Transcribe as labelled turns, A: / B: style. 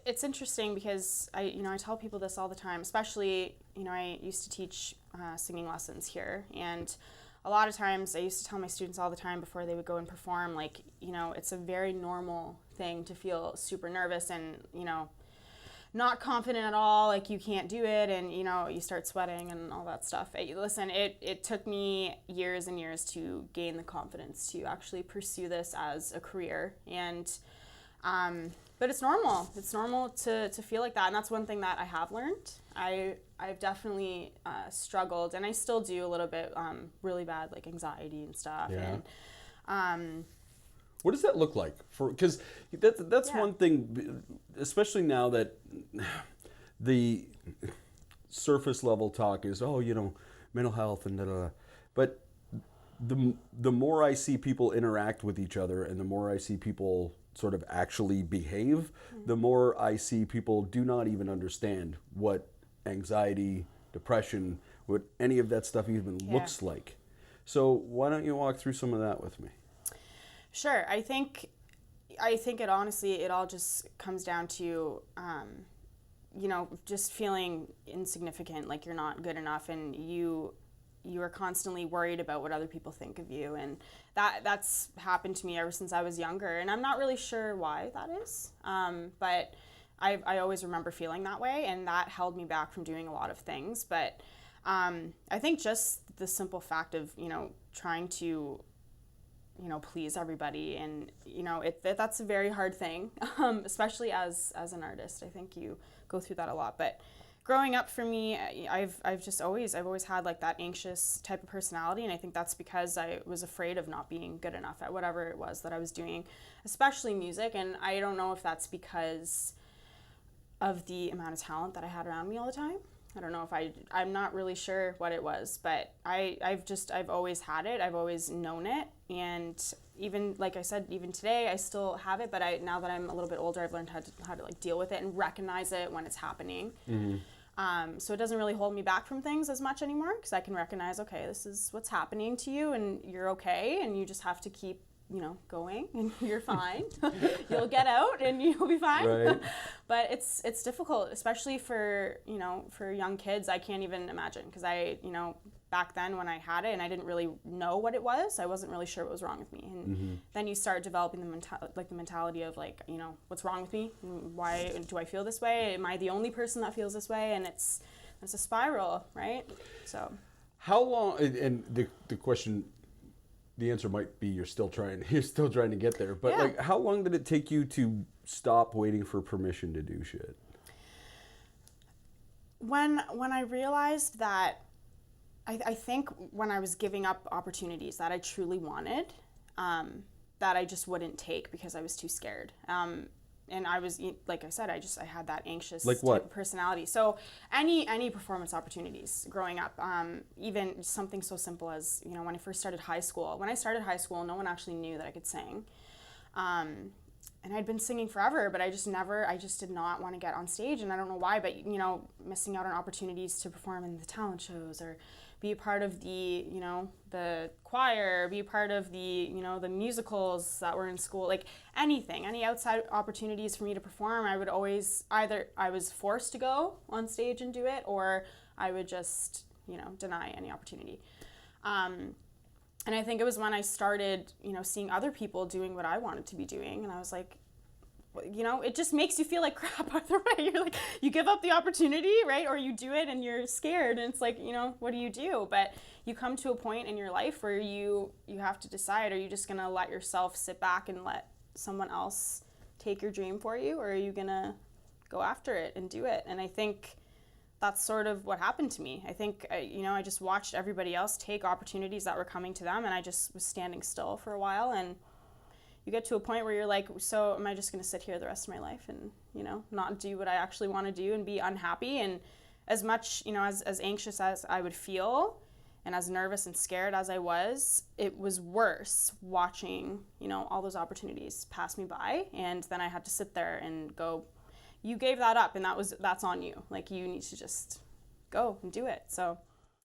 A: it's interesting because I tell people this all the time, especially, I used to teach singing lessons here, and a lot of times I used to tell my students all the time before they would go and perform, like, it's a very normal thing to feel super nervous and, not confident at all, like you can't do it, and you start sweating and all that stuff. It took me years and years to gain the confidence to actually pursue this as a career, and but it's normal. It's normal to feel like that, and that's one thing that I have learned. I've definitely struggled, and I still do a little bit, really bad, like anxiety and stuff.
B: Yeah.
A: And
B: what does that look like? Because that's one thing, especially now that the surface level talk is, mental health and da-da-da. But the more I see people interact with each other and the more I see people sort of actually behave, the more I see people do not even understand what anxiety, depression, what any of that stuff even looks like. So why don't you walk through some of that with me?
A: Sure. I think it honestly, it all just comes down to, just feeling insignificant, like you're not good enough, and you are constantly worried about what other people think of you. And that's happened to me ever since I was younger. And I'm not really sure why that is. But I always remember feeling that way, and that held me back from doing a lot of things. But I think just the simple fact of, trying to please everybody, and that's a very hard thing, especially as an artist. I think you go through that a lot. But growing up for me, I've always had like that anxious type of personality, and I think that's because I was afraid of not being good enough at whatever it was that I was doing, especially music. And I don't know if that's because of the amount of talent that I had around me all the time. I don't know if I'm not really sure what it was, but I've always had it. I've always known it. And even, like I said, even today, I still have it, but now that I'm a little bit older, I've learned how to like deal with it and recognize it when it's happening. Mm-hmm. So it doesn't really hold me back from things as much anymore, because I can recognize, okay, this is what's happening to you, and you're okay, and you just have to keep going, and you're fine. You'll get out and you'll be fine.
B: Right.
A: But it's difficult, especially for young kids. I can't even imagine, because back then when I had it and I didn't really know what it was, I wasn't really sure what was wrong with me. And then you start developing the mentality of like, what's wrong with me? Why do I feel this way? Am I the only person that feels this way? And it's a spiral, right? So
B: how long, and the question, the answer might be you're still trying to get there, but like, how long did it take you to stop waiting for permission to do shit?
A: When I realized that, I think when I was giving up opportunities that I truly wanted, that I just wouldn't take because I was too scared. And I was, like I said, I had that anxious type of personality. So any performance opportunities growing up, even something so simple as, when I first started high school. When I started high school, no one actually knew that I could sing. And I'd been singing forever, but I just did not want to get on stage, and I don't know why, but, missing out on opportunities to perform in the talent shows, or be a part of the, the choir, be a part of the, the musicals that were in school, like any outside opportunities for me to perform, I would always, either I was forced to go on stage and do it, or I would just, deny any opportunity. And I think it was when I started, seeing other people doing what I wanted to be doing, and I was like, it just makes you feel like crap either way. You're like, you give up the opportunity, right? Or you do it and you're scared, and it's like, what do you do? But you come to a point in your life where you have to decide, are you just gonna let yourself sit back and let someone else take your dream for you, or are you gonna go after it and do it? And I think that's sort of what happened to me. I think, I just watched everybody else take opportunities that were coming to them, and I just was standing still for a while. And you get to a point where you're like, so am I just going to sit here the rest of my life and, not do what I actually want to do and be unhappy? And as much, as anxious as I would feel and as nervous and scared as I was, it was worse watching, all those opportunities pass me by. And then I had to sit there and go, you gave that up, and that's on you. Like, you need to just go and do it. So